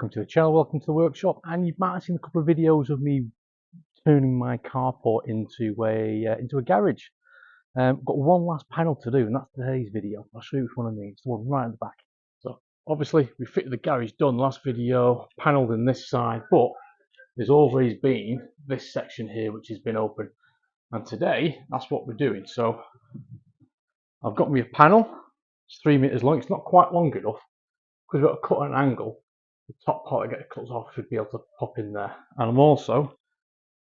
Welcome to the channel, welcome to the workshop, and you might have seen a couple of videos of me turning my carport into a garage. Got one last panel to do, and that's today's video. I'll show you which one I mean. It's the one right at the back. So obviously we fitted the garage done last video, panelled in this side, but there's always been this section here which has been open, and today that's what we're doing. So I've got me a panel. It's 3 meters long. It's not quite long enough because we've got to cut at an angle. The top part I get it cut off should be able to pop in there, and I'm also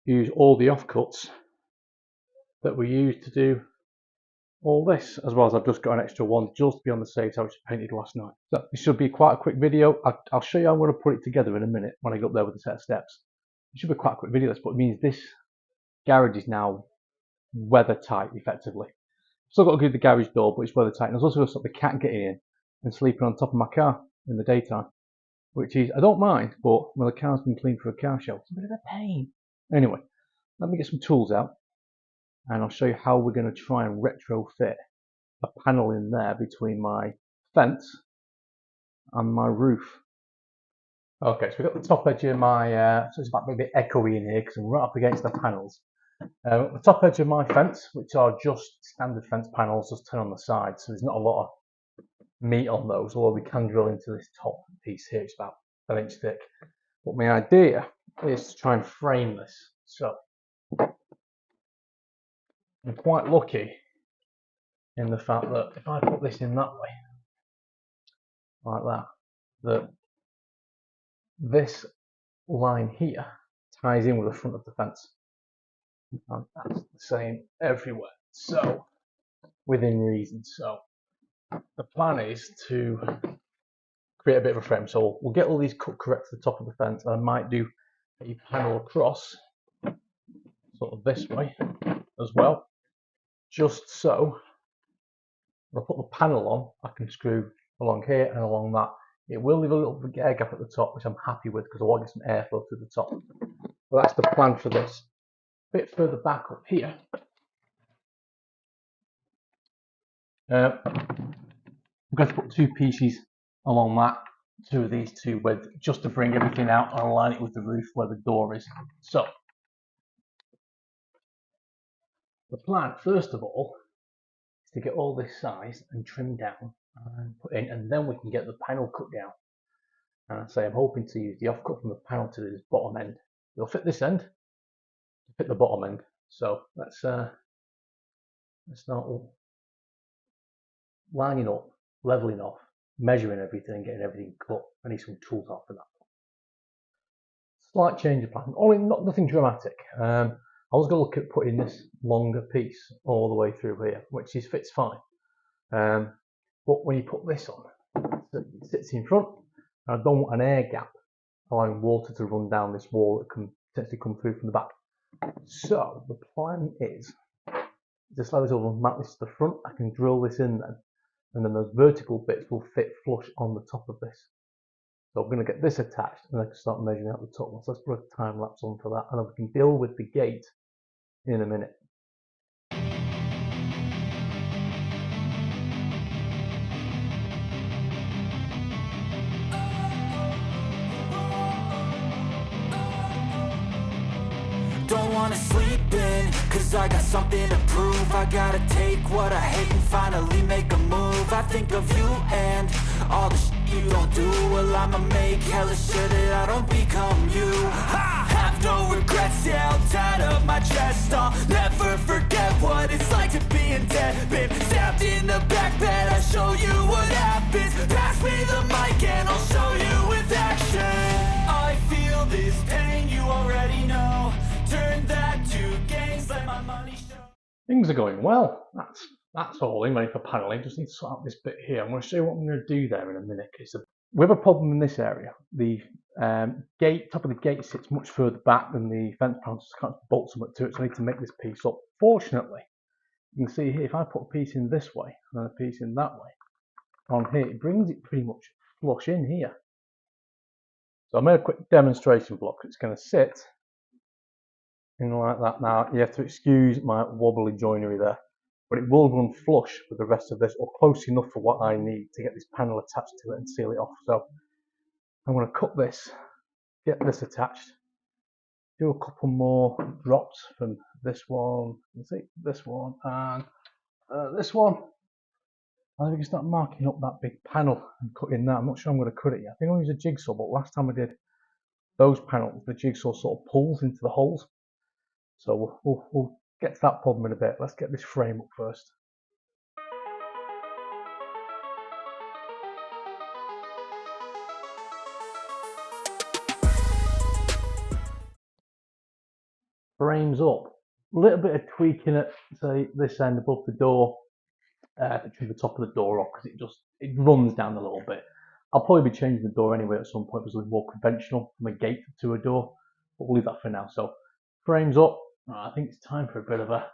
use all the offcuts that we used to do all this, as well as I've just got an extra one just to be on the safe side, which I painted last night. So this should be quite a quick video. I'll show you how I'm going to put it together in a minute when I get up there with the set of steps. It should be quite a quick video, but it means this garage is now weather tight effectively. Still got to do the garage door, but it's weather tight. And there's also going to stop the cat getting in and sleeping on top of my car in the daytime, which is, I don't mind, but when the car's been cleaned for a car show, it's a bit of a pain. Anyway, let me get some tools out and I'll show you how we're going to try and retrofit a panel in there between my fence and my roof. Okay, so we've got the top edge of my, so it's about a bit echoey in here because I'm right up against the panels. The top edge of my fence, which are just standard fence panels, just 10 on the side, so there's not a lot of meat on those, although we can drill into this top piece here. It's about an inch thick. But my idea is to try and frame this. So I'm quite lucky in the fact that if I put this in that way, like that this line here ties in with the front of the fence. And that's the same everywhere. So within reason. So the plan is to create a bit of a frame. So we'll get all these cut correct to the top of the fence, and I might do a panel across sort of this way as well, just so when I put the panel on I can screw along here and along that. It will leave a little air gap at the top, which I'm happy with because I want to get some airflow to the top. But that's the plan for this. A bit further back up here, I'm going to put two pieces along that, two of these two with, just to bring everything out and align it with the roof where the door is. So the plan, first of all, is to get all this size and trim down and put in, and then we can get the panel cut down. And I say I'm hoping to use the offcut from the panel to this bottom end. It'll fit this end, fit the bottom end. So let's start lining up, leveling off, measuring everything, and getting everything cut. I need some tools out for that. Slight change of plan, only nothing dramatic. I was going to look at putting this longer piece all the way through here, which fits fine. But when you put this on, it sits in front, and I don't want an air gap allowing water to run down this wall that can potentially come through from the back. So the plan is to slide this over and mount this to the front. I can drill this in then, and then those vertical bits will fit flush on the top of this. So I'm going to get this attached and I can start measuring out the top one. So let's put a time lapse on for that, and then we can deal with the gate in a minute. Don't wanna sleep in, cause I got something to prove. I gotta take what I hate and finally make a move. I think of you and all the shit you don't do. Well, I'ma make hella sure that I don't become you. I have no regrets, yeah, I'll tie up my chest. I'll never forget what it's like to be in debt. Been stabbed in the back bed, I'll show you what happens. Pass me the mic and I'll show you with action. I feel this pain, you already know. Turn that to gains, let my money show. Things are going well. That's all in ready for paneling. Just need to sort out this bit here. I'm going to show you what I'm going to do there in a minute. We have a problem in this area. The top of the gate sits much further back than the fence panel, so I can't bolt something to it, so I need to make this piece up. Fortunately, you can see here, if I put a piece in this way and a piece in that way, on here, it brings it pretty much flush in here. So I made a quick demonstration block. It's going to sit in like that. Now you have to excuse my wobbly joinery there, but it will run flush with the rest of this, or close enough for what I need to get this panel attached to it and seal it off. So I'm going to cut this, get this attached, do a couple more drops from this one, you see, this one, and this one. I think I can start marking up that big panel and cutting that. I'm not sure I'm going to cut it yet. I think I'll use a jigsaw, but last time I did those panels, the jigsaw sort of pulls into the holes. So we'll get to that problem in a bit. Let's get this frame up first. Frames up. A little bit of tweaking at, say, this end above the door, to trim the top of the door off because it runs down a little bit. I'll probably be changing the door anyway at some point. It was a little more conventional from a gate to a door, but we'll leave that for now. So frames up. I think it's time for a bit of a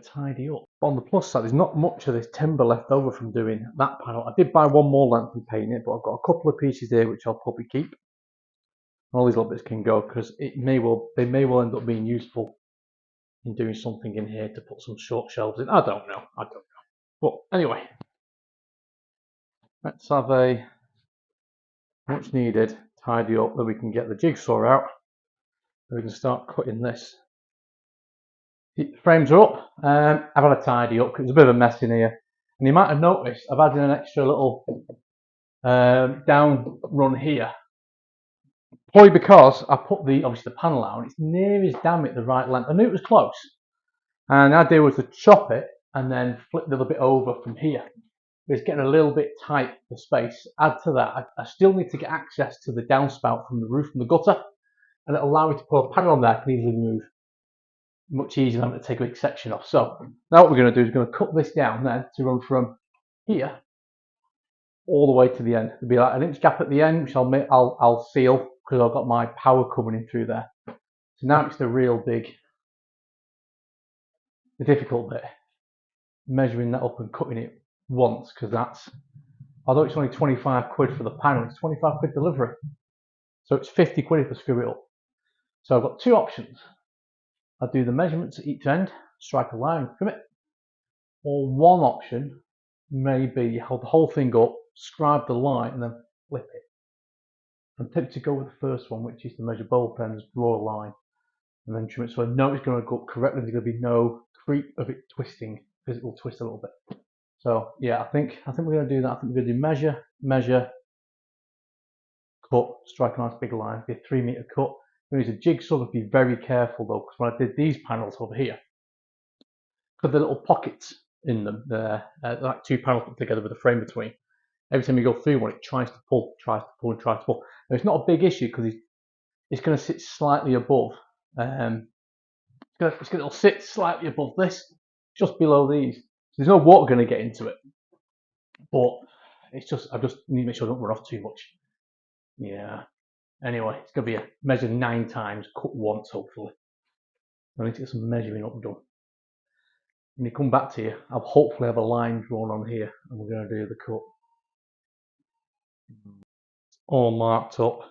tidy up. On the plus side, there's not much of this timber left over from doing that panel. I did buy one more length and paint it, but I've got a couple of pieces here which I'll probably keep. All these little bits can go because they may well end up being useful in doing something in here to put some short shelves in. I don't know. But anyway, let's have a much needed tidy up that we can get the jigsaw out. We can start cutting this. The frames are up. I've had a tidy up because it was a bit of a mess in here. And you might have noticed I've added an extra little down run here. Probably because I put obviously the panel out and it's near as damn it the right length. I knew it was close. And the idea was to chop it and then flip the little bit over from here. But it's getting a little bit tight for space. Add to that, I still need to get access to the downspout from the roof and the gutter. And it'll allow me to put a panel on there I can easily move. Much easier than having to take a big section off. So now what we're going to do is going to cut this down then to run from here all the way to the end. There'll be like an inch gap at the end, which I'll seal because I've got my power coming in through there. So now it's the real big, the difficult bit, measuring that up and cutting it once, because that's, although it's only 25 quid for the panel, it's 25 quid delivery. So it's 50 quid if I screw it up. So I've got two options. I'll do the measurements at each end, strike a line and trim it. Or one option may be hold the whole thing up, scribe the line and then flip it. I'm tempted to go with the first one, which is to measure both ends, draw a line and then trim it. So I know it's going to go up correctly. There's going to be no creep of it twisting because it will twist a little bit. So yeah, I think we're going to do that. I think we're going to do measure, cut, strike a nice big line, be a 3 meter cut. I'm going to use a jigsaw, but be very careful though, because when I did these panels over here, because the little pockets in them, like two panels put together with a frame between. Every time you go through one, it tries to pull, and tries to pull. Now, it's not a big issue because it's going to sit slightly above. It'll sit slightly above this, just below these. So there's no water going to get into it. But it's just, I just need to make sure I don't run off too much. Yeah. Anyway, it's going to be a measure 9 times, cut once, hopefully. I need to get some measuring up done. When you come back to you, I'll hopefully have a line drawn on here, and we're going to do the cut. All marked up.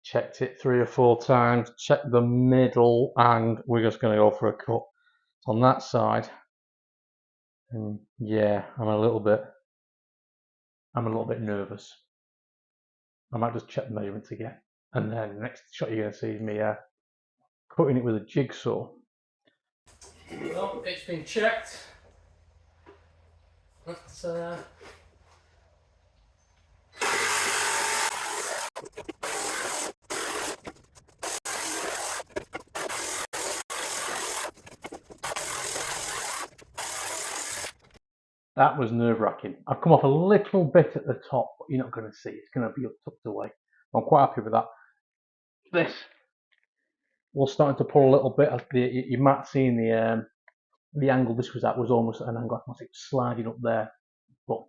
Checked it 3 or 4 times. Checked the middle, and we're just going to go for a cut on that side. And yeah, I'm a little bit nervous. I might just check the measurements again, and then the next shot you're going to see is me cutting it with a jigsaw. Well, it's been checked. Let's That was nerve-wracking. I've come off a little bit at the top, but you're not going to see. It's going to be tucked away. I'm quite happy with that. This was starting to pull a little bit. You might see in the angle this was at was almost at an angle. I was sliding up there, but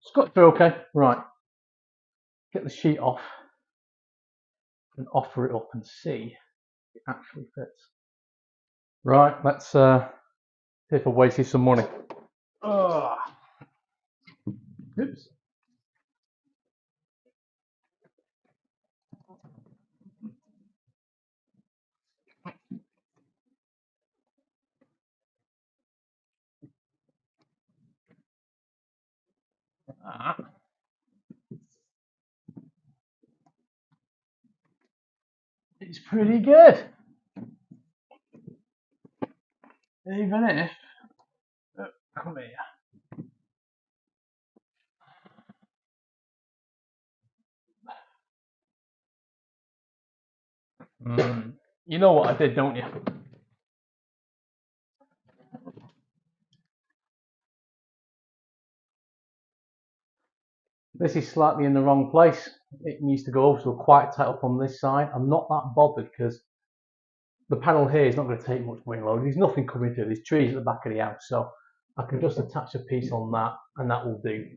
it's got through okay. Right, get the sheet off and offer it up and see if it actually fits. Right, let's see if I wasted some money. Oops. It's pretty good. Even if, come here. You know what I did, don't you? This is slightly in the wrong place. It needs to go over, so we're quite tight up on this side. I'm not that bothered because the panel here is not going to take much wing load. There's nothing coming through. There's trees at the back of the house, so I can just attach a piece on that, and that will do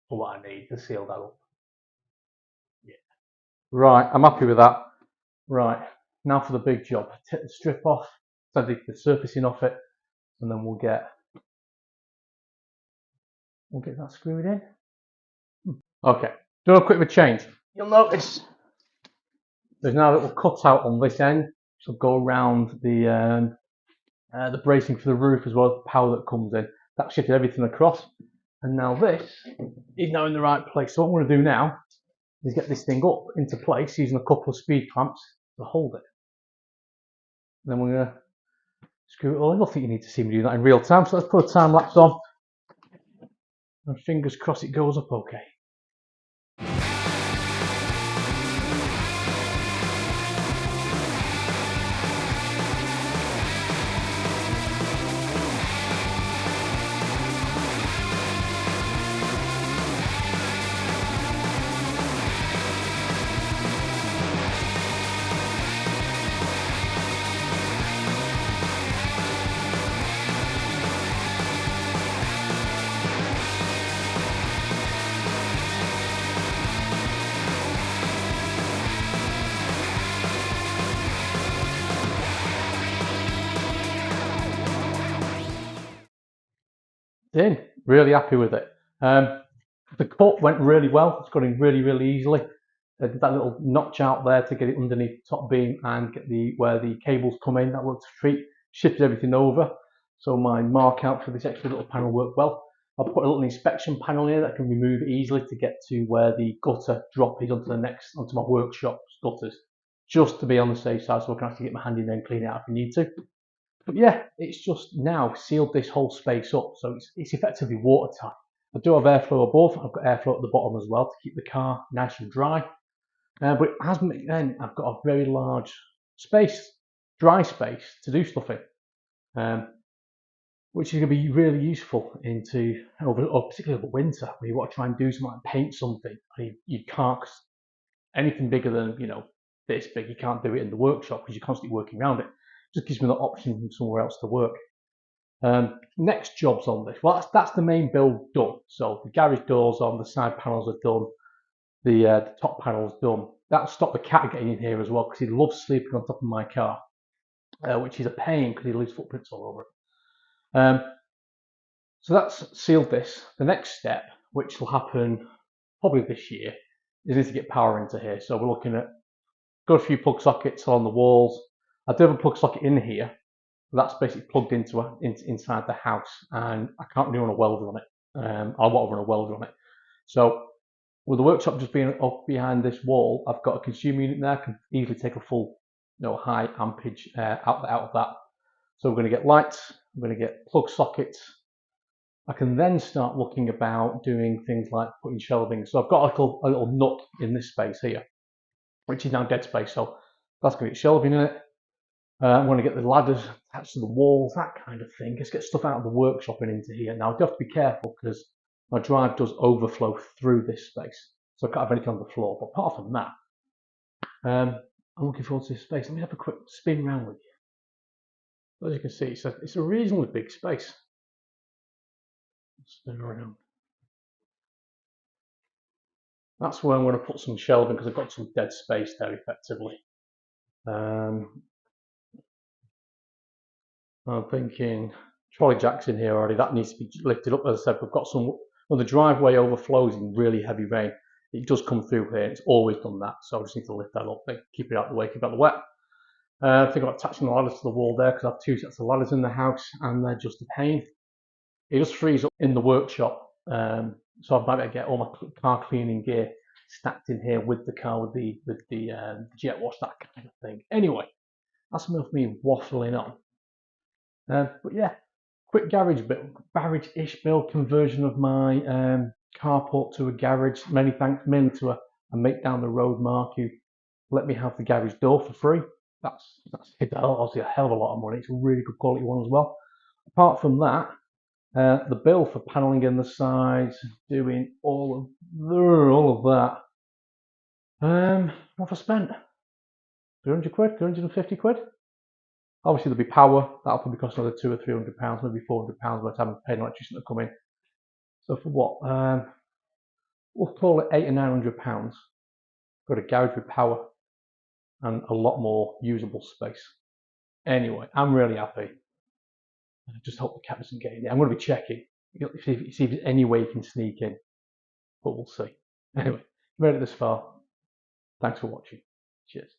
for what I need to seal that up. Yeah. Right, I'm happy with that. Right, now for the big job. Take the strip off, so the surfacing off it, and then we'll get that screwed in. Okay, do a quick change. You'll notice there's now a little cutout on this end, so go around the bracing for the roof as well as the power that comes in. That shifted everything across, and now this is now in the right place. So what I'm going to do now is get this thing up into place using a couple of speed clamps to hold it. And then we're going to screw it all in. I don't think you need to see me do that in real time, so let's put a time lapse on, and fingers crossed it goes up okay. In, really happy with it. The cut went really well. It's got in really easily. I did that little notch out there to get it underneath the top beam and get where the cables come in. That worked a treat. Shifted everything over, so my mark out for this extra little panel worked well. I'll put a little inspection panel here that can remove easily to get to where the gutter drop is onto my workshop gutters, just to be on the safe side, so I can actually get my hand in there and clean it out if I need to. But yeah, it's just now sealed this whole space up, so it's effectively watertight. I do have airflow above. I've got airflow at the bottom as well to keep the car nice and dry. But it has meant I've got a very large space, dry space to do stuff in, which is going to be really useful particularly over winter when you want to try and do something like paint something. You can't, anything bigger than this big, you can't do it in the workshop because you're constantly working around it. Just gives me the option from somewhere else to work. Next jobs on this. Well, that's the main build done. So the garage doors on, the side panels are done. The top panel's done. That'll stop the cat getting in here as well because he loves sleeping on top of my car, which is a pain because he leaves footprints all over it. So that's sealed this. The next step, which will happen probably this year, is to get power into here. So we're looking at, got a few plug sockets on the walls. I do have a plug socket in here. That's basically plugged inside the house, and I can't really run a welder on it. I want to run a welder on it. So with the workshop just being up behind this wall, I've got a consumer unit there. I can easily take a full, high ampage out of that. So we're going to get lights. We're going to get plug sockets. I can then start looking about doing things like putting shelving. So I've got a little nut in this space here, which is now dead space. So that's going to get shelving in it. I'm going to get the ladders attached to the walls, that kind of thing. Just get stuff out of the workshop and into here. Now I do have to be careful because my drive does overflow through this space, so I can't have anything on the floor. But apart from that, I'm looking forward to this space. Let me have a quick spin around with you. As you can see, it's a reasonably big space. Spin around. That's where I'm going to put some shelving because I've got some dead space there effectively. I'm thinking trolley jacks in here already. That needs to be lifted up. As I said, we've got when the driveway overflows in really heavy rain, it does come through here. It's always done that, so I just need to lift that up, keep it out of the way, keep it out of the wet. I think about attaching the ladders to the wall there because I have two sets of ladders in the house and they're just a pain. It just frees up in the workshop, so I might be able to get all my car cleaning gear stacked in here with the car, with the jet wash, that kind of thing. Anyway, that's enough me waffling on. But yeah, quick garage-ish build conversion of my carport to a garage. Many thanks, mainly to a mate down the road, Mark, who let me have the garage door for free. That's obviously a hell of a lot of money. It's a really good quality one as well. Apart from that, the bill for panelling in the sides, doing all of that. What have I spent? 300 quid, 350 quid. Obviously there'll be power. That'll probably cost another £200 or £300, maybe £400 by the time I've paid an electrician to come in. So for what? We'll call it £800 or £900. Got a garage with power and a lot more usable space. Anyway, I'm really happy. I just hope the cat doesn't get in there. I'm going to be checking, see if there's any way you can sneak in, but we'll see. Anyway, made it this far. Thanks for watching. Cheers.